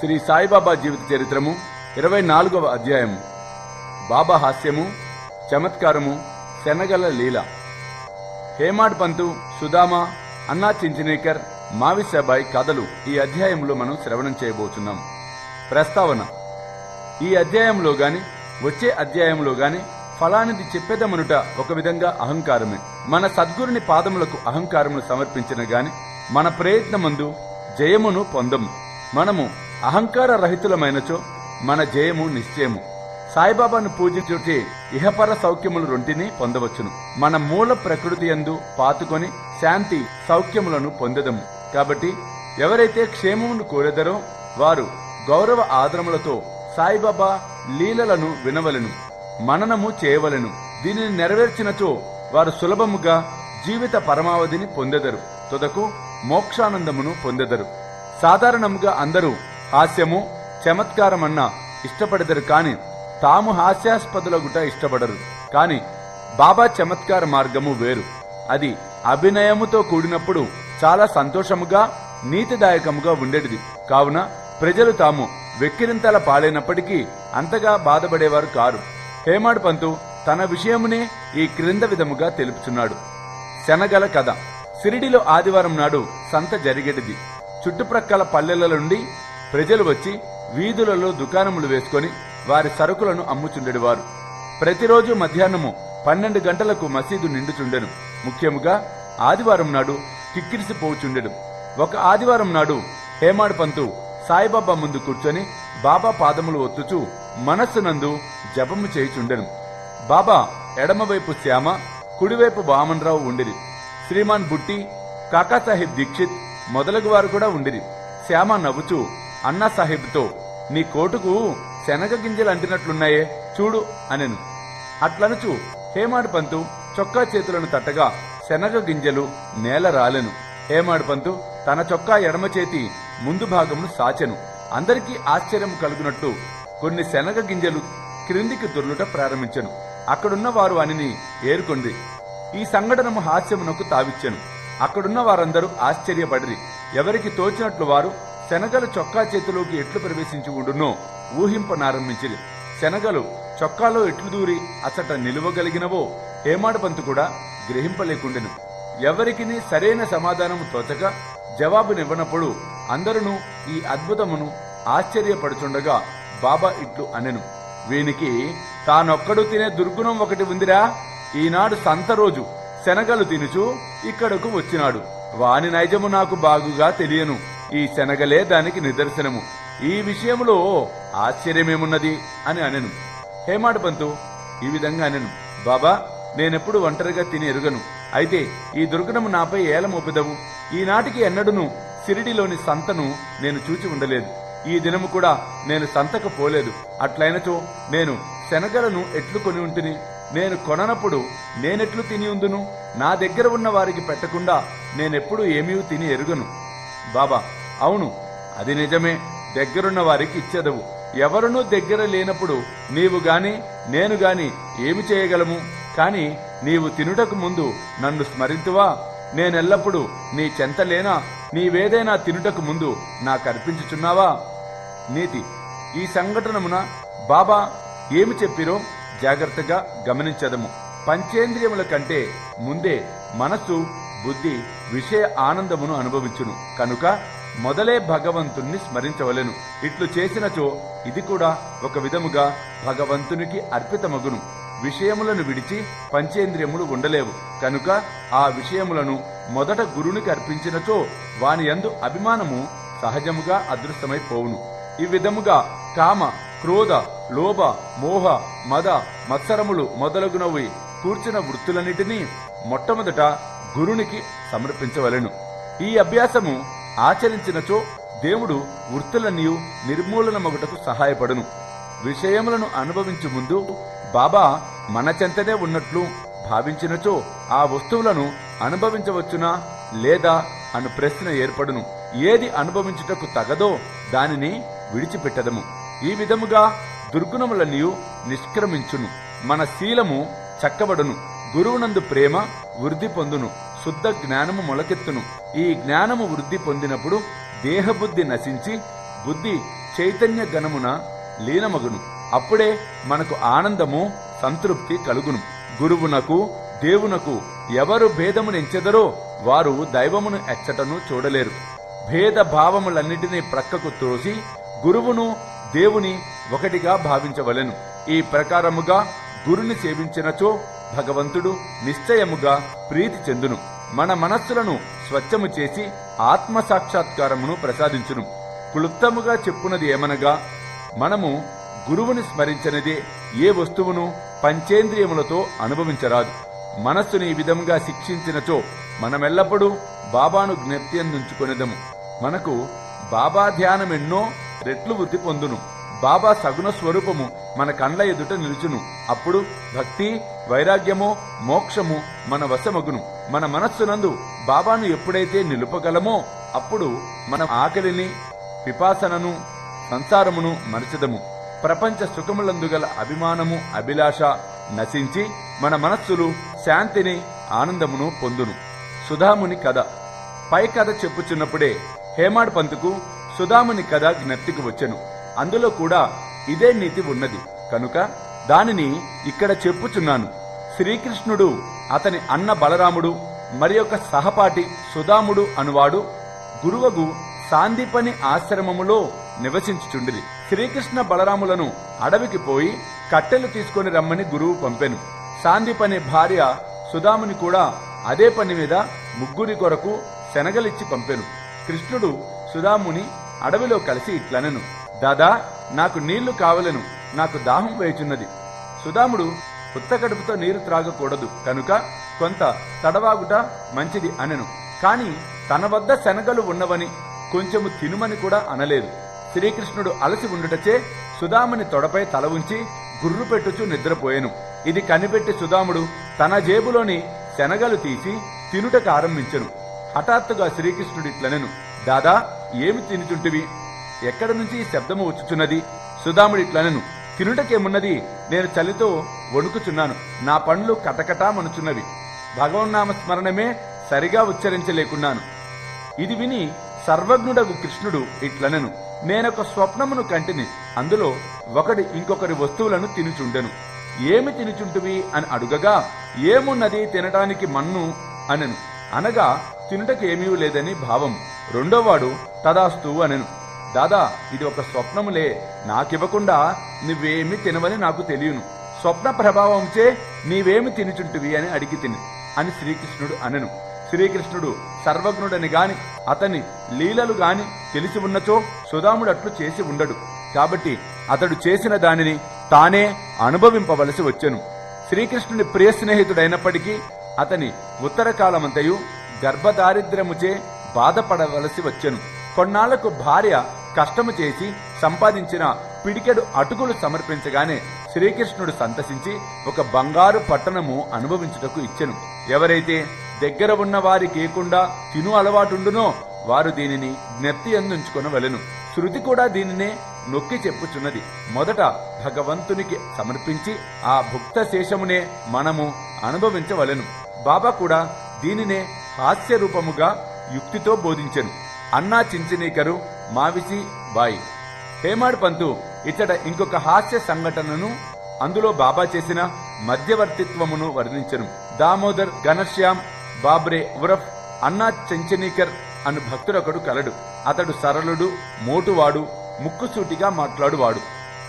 శ్రీ సాయిబాబా జీవిత చరిత్రము 24వ అధ్యాయము. బాబా హాస్యము, చమత్కారము, శనగల లీల. హేమాడ్ పంతు, సుధామ, అన్నా చించినేకర్, మావిసాబాయ్ కథలు ఈ అధ్యాయంలో మనం శ్రవణం చేయబోతున్నాం. ప్రస్తావన: ఈ అధ్యాయంలో గాని వచ్చే అధ్యాయంలో గాని ఫలానిది చెప్పేదమనుట ఒక విధంగా అహంకారమే. మన సద్గురుని పాదములకు అహంకారమును సమర్పించిన గాని మన ప్రయత్నమందు జయమును పొందము. మనము అహంకార రహితులమైనచో మన జయము నిశ్చయము. సాయిబాబాను పూజించుటే ఇహపర సౌఖ్యములు రెంటిని పొందవచ్చును. మన మూల ప్రకృతి యందు పాతుకొని శాంతి సౌఖ్యములను పొందదము. కాబట్టి ఎవరైతే క్షేమమును కోరెదరో వారు గౌరవ ఆదరములతో సాయిబాబా లీలలను వినవలెను, మననము చేయవలెను. దీనిని నెరవేర్చినచో వారు సులభముగా జీవిత పరమావధిని పొందెదరు, తుదకు మోక్షానందమును పొందెదరు. సాధారణముగా అందరూ హాస్యము, చమత్కారమన్నా ఇష్టపడెదరు, కాని తాము హాస్యాస్పదులగుట ఇష్టపడరు. కాని బాబా చమత్కార మార్గము వేరు. అది అభినయముతో కూడినప్పుడు చాలా సంతోషముగా నీతిదాయకముగా ఉండేటిది. కావున ప్రజలు తాము వెక్కిరింతల పాలైనప్పటికీ అంతగా బాధపడేవారు కారు. హేమాడ్ పంతు తన విషయమునే ఈ క్రింద విధముగా తెలుపుచున్నాడు. శనగల కథ. సిరిడిలో ఆదివారం నాడు సంత జరిగేటిది. చుట్టుప్రక్కల పల్లెల నుండి ప్రజలు వచ్చి వీధులలో దుకాణములు వేసుకొని వారి సరుకులను అమ్ముచుండెడివారు. ప్రతిరోజు మధ్యాహ్నము 12 గంటలకు మసీదు నిండుచుండెను. ముఖ్యముగా ఆదివారం నాడు కిక్కిరిసిపోచుండెను. ఒక ఆదివారం నాడు హేమాడ్ పంతు సాయిబాబా ముందు కూర్చొని బాబా పాదములు ఒత్తుచూ మనస్సునందు జపము చేయుచుండెను. బాబా ఎడమవైపు శ్యామ, కుడివైపు వామన్రావు ఉండిరి. శ్రీమాన్ బుట్టి, కాకాసాహెబ్ దీక్షిత్ మొదలగు వారు కూడా ఉండిరి. శ్యామ నవ్వుచూ అన్నా సాహెబ్తో, నీ కోటుకు శనగ గింజలు అంటినట్లున్నాయే చూడు అనెను. అట్లనుచు హేమాడ్ పంతు చొక్కా చేతులను తట్టగా శనగ గింజలు నేల రాలెను. హేమాడ్ పంతు తన చొక్కా ఎడమ చేతి ముందు భాగమును సాచెను. అందరికీ ఆశ్చర్యం కలుగునట్టు కొన్ని శనగ గింజలు క్రిందికి దొర్లుట ప్రారంభించెను. అక్కడున్న వారు వానిని ఏరుకొండి. ఈ సంఘటనము హాస్యమునకు తావిచ్చెను. అక్కడున్న వారందరూ ఆశ్చర్యపడిరి. ఎవరికి తోచినట్లు వారు శనగలు చొక్కా చేతిలోకి ఎట్లు ప్రవేశించి ఉండునో ఊహింపనారంభించిరి. శనగలు చొక్కాలో ఎట్లు దూరి అచట నిలువగలిగినవో హేమాడ్ పంతు కూడా గ్రహింపలేకుండెను. ఎవరికిని సరైన సమాధానము తోచక జవాబునివ్వనప్పుడు అందరూ ఈ అద్భుతమును ఆశ్చర్యపడుచుండగా బాబా ఇట్లు అనెను, వీనికి తానొక్కడు తినే దుర్గుణం ఒకటి ఉందిరా. ఈనాడు సంత రోజు శనగలు తినుచు ఇక్కడకు వచ్చినాడు. వాని నైజము నాకు బాగుగా తెలియను. ఈ శనగలే దానికి నిదర్శనము. ఈ విషయములో ఆశ్చర్యమేమున్నది అని అనెను. హేమాడ్ పంతు ఈ విధంగా అనెను, బాబా, నేనెప్పుడు ఒంటరిగా తిని ఎరుగను. అయితే ఈ దుర్గుణము నాపై ఏల మోపెదవు. ఈనాటికి ఎన్నడూను సిరిడిలోని సంతను నేను చూచి ఉండలేదు. ఈ దినము కూడా నేను సంతకు పోలేదు. అట్లయినచో నేను శనగలను ఎట్లు కొని ఉంటిని? నేను కొననప్పుడు నేనెట్లు తిని ఉందును? నా దగ్గర ఉన్న వారికి పెట్టకుండా నేనెప్పుడు ఏమీ తిని ఎరుగను. బాబా, అవును, అది నిజమే. దగ్గరున్న వారికి ఇచ్చేదవు. ఎవరునూ దగ్గర లేనప్పుడు నీవు గాని నేను గాని ఏమి చేయగలము? కాని నీవు తినుటకు ముందు నన్ను స్మరింతువా? నేనెల్లప్పుడు నీ చెంతలేనా? నీవేదైనా తినుటకు ముందు నాకర్పించుచున్నావా? నీతి. ఈ సంఘటనమున బాబా ఏమి చెప్పిరో జాగ్రత్తగా గమనించదము. పంచేంద్రియముల కంటే ముందే మనస్సు, బుద్ధి విషయ ఆనందమును అనుభవించును. కనుక మొదలే భగవంతుణ్ణి స్మరించవలెను. ఇట్లు చేసినచో ఇది కూడా ఒక విధముగా భగవంతునికి అర్పితమగును. విషయములను విడిచి పంచేంద్రియములు ఉండలేవు. కనుక ఆ విషయములను మొదట గురునికి అర్పించినచో వాని యందు అభిమానము సహజముగా అదృష్టమైపోవును. ఈ విధముగా కామ, క్రోధ, లోభ, మోహ, మద, మత్సరములు మొదలగునవి కూర్చున్న వృత్తులన్నిటినీ మొట్టమొదట గురునికి సమర్పించవలెను. ఈ అభ్యాసము ఆచరించినచో దేవుడు వృత్తులన్నీ నిర్మూలనమగుటకు సహాయపడును. విషయములను అనుభవించు ముందు బాబా మన చెంతనే ఉన్నట్లు భావించినచో ఆ వస్తువులను అనుభవించవచ్చునా లేదా అను ప్రశ్న ఏర్పడును. ఏది అనుభవించుటకు తగదో దానిని విడిచిపెట్టదము. ఈ విధముగా దుర్గుణములన్నీ నిష్క్రమించును. మన శీలము చక్కబడును. గురువునందు ప్రేమ వృద్ధి పొందును. శుద్ధ జ్ఞానము మొలకెత్తును. ఈ జ్ఞానము వృద్ధి పొందినప్పుడు దేహబుద్ధి నశించి బుద్ధి చైతన్య గణమున లీనమగును. అప్పుడే మనకు ఆనందము, సంతృప్తి కలుగును. గురువునకు దేవునకు ఎవరు భేదమునెంచెదరో వారు దైవమును ఎచ్చటను చూడలేరు. భేద భావములన్నిటినీ ప్రక్కకు త్రోసి గురువును దేవుని ఒకటిగా భావించవలెను. ఈ ప్రకారముగా గురుని సేవించినచో భగవంతుడు నిశ్చయముగా ప్రీతి చెందును. మన మనస్సులను స్వచ్ఛము చేసి ఆత్మ సాక్షాత్కారమును ప్రసాదించును. క్లుప్తముగా చెప్పునది ఏమనగా, మనము గురువుని స్మరించనిదే ఏ వస్తువును పంచేంద్రియములతో అనుభవించరాదు. మనస్సుని ఈ విధంగా శిక్షించినచో మనమెల్లప్పుడూ బాబాను జ్ఞప్తి అందించుకొనేదము. మనకు బాబా ధ్యానమెన్నో రెట్లు వృద్ధి పొందును. బాబా సగుణ స్వరూపము మన కండ్ల ఎదుట నిలుచును. అప్పుడు భక్తి, వైరాగ్యము, మోక్షము మన వశమగును. మన మనస్సునందు బాబాను ఎప్పుడైతే నిలుపగలమో అప్పుడు మన ఆకలిని, పిపాసనను, సంసారమును మరచెదము. ప్రపంచ సుఖములందుగల అభిమానము, అభిలాష నశించి మన మనస్సులు శాంతిని, ఆనందమును పొందును. సుధాముని కథ. పై కథ చెప్పుచున్నప్పుడే హేమాడ్ పంతుకు సుధాముని కథ జ్ఞప్తికి వచ్చెను. అందులో కూడా ఇదే నీతి ఉన్నది కనుక దానిని ఇక్కడ చెప్పుచున్నాను. శ్రీకృష్ణుడు, అతని అన్న బలరాముడు, మరి ఒక సహపాఠి సుధాముడు అనువాడు గురువగు సాందీపని ఆశ్రమములో నివసించుచుండిరి. శ్రీకృష్ణ బలరాములను అడవికి పోయి కట్టెలు తీసుకొని రమ్మని గురువు పంపెను. సాందీపని భార్య సుధాముని కూడా అదే పని మీద ముగ్గురి కొరకు శనగలిచ్చి పంపెను. కృష్ణుడు సుధాముని అడవిలో కలిసి ఇట్లనెను, దాదా, నాకు నీళ్లు కావలెను, నాకు దాహం వేయుచున్నది. సుధాముడు పుత్తకడుపుతో నీరు త్రాగకూడదు కనుక కొంత తడవాగుట మంచిది అనెను. కాని తన వద్ద శనగలు ఉన్నవని కొంచెము తినుమని కూడా అనలేదు. శ్రీకృష్ణుడు అలసి ఉండుటచే సుధాముని తొడపై తల ఉంచి గుర్రు పెట్టుచు నిద్రపోయెను. ఇది కనిపెట్టి సుధాముడు తన జేబులోని శనగలు తీసి తినుటకు ఆరంభించెను. హఠాత్తుగా శ్రీకృష్ణుడు ఇట్లనెను, దాదా, ఏమి తినుచుంటివి? ఎక్కడి నుంచి ఈ శబ్దము వచ్చుచున్నది? సుధాముడు ఇట్లనెను, తినుటకేమున్నది, నేను చలితో వణుకుచున్నాను, నా పండ్లు కటకటామనుచున్నవి, భగవన్నామ స్మరణమే సరిగా ఉచ్చరించలేకున్నాను. ఇది విని సర్వజ్ఞుడగు కృష్ణుడు ఇట్లనెను, నేనొక స్వప్నమును కంటిని, అందులో ఒకటి ఇంకొకరి వస్తువులను తినుచుండెను. ఏమి తినుచుంటివి అని అడుగగా, ఏమున్నది తినటానికి మన్ను అనెను. అనగా తినుటకు ఏమీ లేదని భావం. రెండోవాడు తదాస్తు అనెను, దాదా, ఇది ఒక స్వప్నములే, నాకివ్వకుండా నువ్వేమి తినవని నాకు తెలియను. స్వప్న ప్రభావంచే నీవేమి తినుచుంటివి అని అడిగి తిని అని శ్రీకృష్ణుడు అనెను. శ్రీకృష్ణుడు సర్వజ్ఞుడని గాని అతని లీలలు గాని తెలిసి ఉన్నచో సుధాముడు అట్లు చేసి ఉండడు. కాబట్టి అతడు చేసిన దానిని తానే అనుభవింపవలసి వచ్చెను. శ్రీకృష్ణుని ప్రియ స్నేహితుడైనప్పటికీ అతని ఉత్తరకాలమంతయు గర్భదారిద్ర్యముచే బాధపడవలసి వచ్చెను. కొన్నాళ్లకు భార్య కష్టము చేసి సంపాదించిన పిడికెడు అటుకులు సమర్పించగానే శ్రీకృష్ణుడు సంతసించి ఒక బంగారు పట్టణము అనుభవించుటకు ఇచ్చెను. ఎవరైతే దగ్గర ఉన్న వారికేకుండా తిను అలవాటుండునో వారు దీనిని జ్ఞప్తి అందించుకొనవలెను. శృతి కూడా దీనినే నొక్కి చెప్పుచున్నది. మొదట భగవంతునికి సమర్పించి ఆ భుక్త శేషమునే మనము అనుభవించవలెను. బాబా కూడా దీనినే హాస్య రూపముగా యుక్తితో బోధించెను. అన్నా చించనీకరు, మావిసి బాయి. హేమాడ్ పంతు ఇచ్చట ఇంకొక హాస్య సంఘటనను, అందులో బాబా చేసిన మధ్యవర్తిత్వమును వర్ణించెను. దామోదర్ ఘనశ్యామ్ బాబ్రే ఉరఫ్ అన్నా చెంచనీకర్ అను భక్తుడొకడు కలడు. అతడు సరళుడు, మోటువాడు, ముక్కుసూటిగా మాట్లాడువాడు.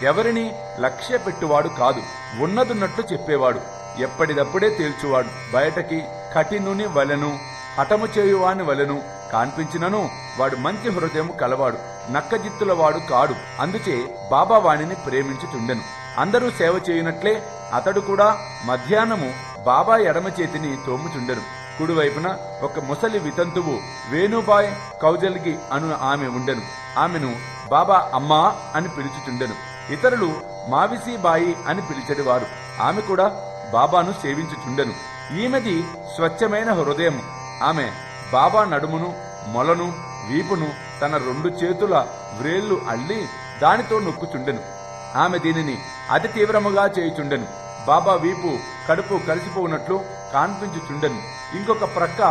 ఎవరిని లక్ష్య పెట్టువాడు కాదు. ఉన్నదున్నట్లు చెప్పేవాడు. ఎప్పటిదప్పుడే తేల్చువాడు. బయటకి కఠినుని వలెను, హఠము చేయువాని వలెను కాన్పించినను వాడు మంచి హృదయము కలవాడు. నక్కజిత్తుల వాడు కాడు. అందుచే బాబా వాణిని ప్రేమించుచుండెను. అందరూ సేవ చేయునట్లే అతడు కూడా మధ్యాహ్నము బాబా ఎడమ చేతిని తోముచుండెను. కుడివైపున ఒక ముసలి వితంతువు వేణుబాయ్ కౌజల్గి అను ఆమె ఉండెను. ఆమెను బాబా అమ్మా అని పిలుచుచుండెను. ఇతరులు మావిసీబాయి అని పిలిచెడివారు. ఆమె కూడా బాబాను సేవించుచుండెను. ఈమెది స్వచ్ఛమైన హృదయం. ఆమె బాబా నడుమును, మొలను, వీపును తన 2 చేతుల వ్రేళ్లు అల్లి దానితో నొక్కుచుండెను. ఆమె దీనిని అతి తీవ్రముగా చేయుచుండెను. బాబా వీపు, కడుపు కలిసిపోవునట్లు కాన్పించుచుండెను. ఇంకొక ప్రక్క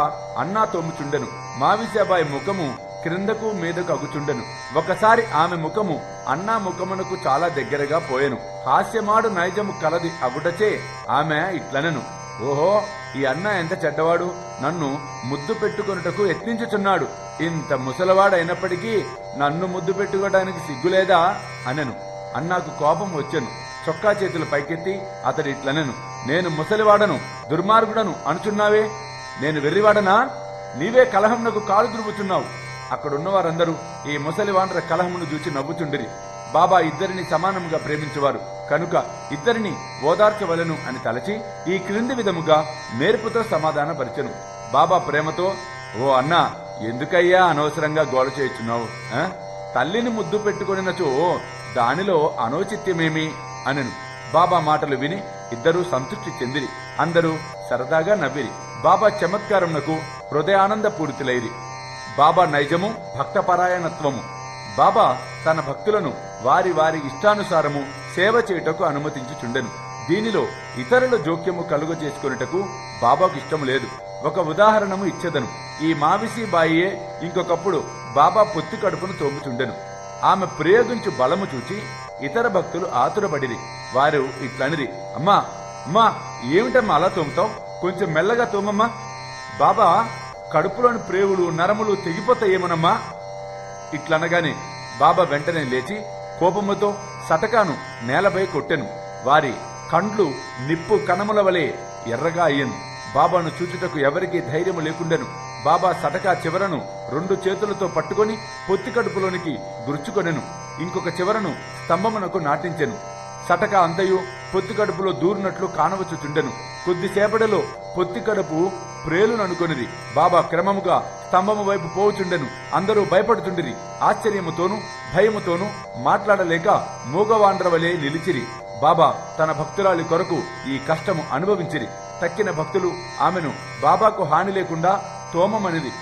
అన్నా తోముచుండెను. మావిసాబాయి ముఖము క్రిందకు మీదకు అగుచుండెను. ఒకసారి ఆమె ముఖము అన్నా ముఖమునకు చాలా దగ్గరగా పోయెను. హాస్యమాడు నైజము కలది అగుటచే ఆమె ఇట్లనెను, ఓహో, ఈ అన్న ఎంత చెడ్డవాడు, నన్ను ముద్దు పెట్టుకొనుటకు యత్నించుచున్నాడు. ఇంత ముసలవాడైనప్పటికీ నన్ను ముద్దు పెట్టుకోవడానికి సిగ్గులేదా అనెను. అన్నాకు కోపం వచ్చెను. చొక్కా చేతులు పైకెత్తి అతడు ఇట్లనెను, నేను ముసలివాడను, దుర్మార్గుడను అనుచున్నావే? నేను వెర్రివాడనా? నీవే కలహమునకు కాలు దురుపుచున్నావు. అక్కడున్న వారందరూ ఈ ముసలివాండ్ర కలహమును చూచి నవ్వుచుండిరి. బాబా ఇద్దరిని సమానముగా ప్రేమించేవారు కనుక ఇద్దరిని ఓదార్చవలను అని తలచి ఈ క్రింది విధముగా నేర్పుతో సమాధానపరిచెను. బాబా ప్రేమతో, ఓ అన్నా, ఎందుకయ్యా అనవసరంగా గోల చేయుచున్నావు? తల్లిని ముద్దు పెట్టుకొనినచో దానిలో అనౌచిత్యమేమి అనెను. బాబా మాటలు విని ఇద్దరూ సంతృప్తి చెందిరి. అందరూ సరదాగా నవ్విరి. బాబా చమత్కారమునకు హృదయానంద పూరితులైరి. బాబా నైజము భక్తపరాయణత్వము. బాబా తన భక్తులను వారి వారి ఇష్టానుసారము సేవ చేయుటకు అనుమతించుచుండెను. దీనిలో ఇతరుల జోక్యము కలుగ చేసుకున్నటకు బాబాకు ఇష్టము లేదు. ఒక ఉదాహరణము ఇచ్చెదను. ఈ మావిసి బాయియే ఇంకొకప్పుడు బాబా పొత్తి కడుపును తోముచుండెను. ఆమె ప్రయోగించు బలము చూచి ఇతర భక్తులు ఆతురపడిరి. వారు ఇట్లనిరి, అమ్మా అమ్మా, ఏమిటమ్మా అలా తోముతావు? కొంచెం మెల్లగా తోమమ్మా. బాబా కడుపులోని ప్రేగులు నరములు తెగిపోతాయేమోనమ్మా. ఇట్లనగానే బాబా వెంటనే లేచి కోపముతో సటకాను నేలపై కొట్టెను. వారి కండ్లు నిప్పు కణముల వలె ఎర్రగా అయ్యను. బాబాను చూచుటకు ఎవరికీ ధైర్యము లేకుండెను. బాబా సటకా చివరను 2 చేతులతో పట్టుకొని పొత్తి కడుపులోనికి గుర్చుకొనెను. ఇంకొక చివరను స్తంభమునకు నాటించెను. సటక అంతయు పొత్తి కడుపులో దూరినట్లు కానవచ్చుచుండెను. కొద్దిసేపటిలో పొత్తి కడుపు ప్రేలుననుకొనిది. బాబా క్రమముగా స్తంభము వైపు పోవుచుండెను. అందరూ భయపడుచుండిరి. ఆశ్చర్యముతోనూ భయముతోనూ మాట్లాడలేక మూగవాండ్రవలే నిలిచిరి. బాబా తన భక్తురాలి కొరకు ఈ కష్టము అనుభవించిరి. తక్కిన భక్తులు ఆమెను బాబాకు హాని లేకుండా తోమమనిది.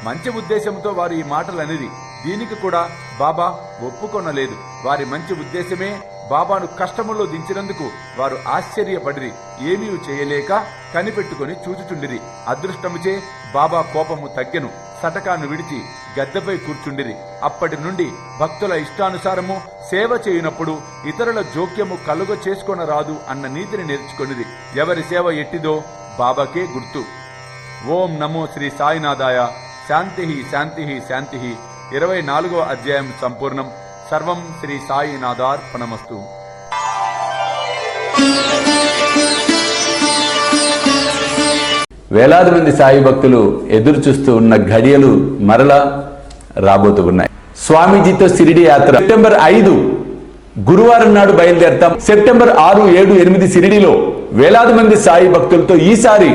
మంచి ఉద్దేశంతో వారు ఈ మాటలనిది. దీనికి కూడా బాబా ఒప్పుకొనలేదు. వారి మంచి ఉద్దేశమే బాబాను కష్టములో దించినందుకు వారు ఆశ్చర్యపడిరి. ఏమీ చేయలేక కనిపెట్టుకుని చూచుచుండిరి. అదృష్టముచే బాబా కోపము తగ్గెను. సటకాను విడిచి గద్దెపై కూర్చుండిరి. అప్పటి నుండి భక్తుల ఇష్టానుసారము సేవ చేయునప్పుడు ఇతరుల జోక్యము కలుగ చేసుకొనరాదు అన్న నీతిని నేర్చుకొనిది. ఎవరి సేవ ఎట్టిదో బాబాకే గుర్తు. ఓం నమో శ్రీ సాయినాథాయ. శాంతి శాంతి శాంతి. 24వ అధ్యాయం సంపూర్ణం. సర్వం శ్రీ సాయినాథార్పణమస్తు. వేలాది మంది సాయి భక్తులు ఎదురు చూస్తూ ఉన్న ఘడియలు మరలా రాబోతూ ఉన్నాయి. స్వామీజీతో షిరిడి యాత్ర సెప్టెంబర్ 5 గురువారం నాడు బయలుదేరతాం. సెప్టెంబర్ 6, 7, 8 షిరిడిలో వేలాది మంది సాయి భక్తులతో ఈసారి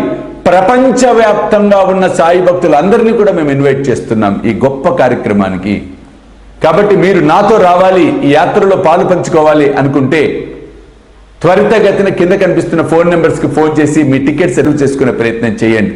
ప్రపంచవ్యాప్తంగా ఉన్న సాయి భక్తులందరినీ కూడా మేము ఇన్వైట్ చేస్తున్నాం ఈ గొప్ప కార్యక్రమానికి. కాబట్టి మీరు నాతో రావాలి, ఈ యాత్రలో పాలు పంచుకోవాలి అనుకుంటే త్వరితగతిన కింద కనిపిస్తున్న ఫోన్ నెంబర్స్కి ఫోన్ చేసి మీ టికెట్స్ రిజర్వ్ చేసుకునే ప్రయత్నం చేయండి.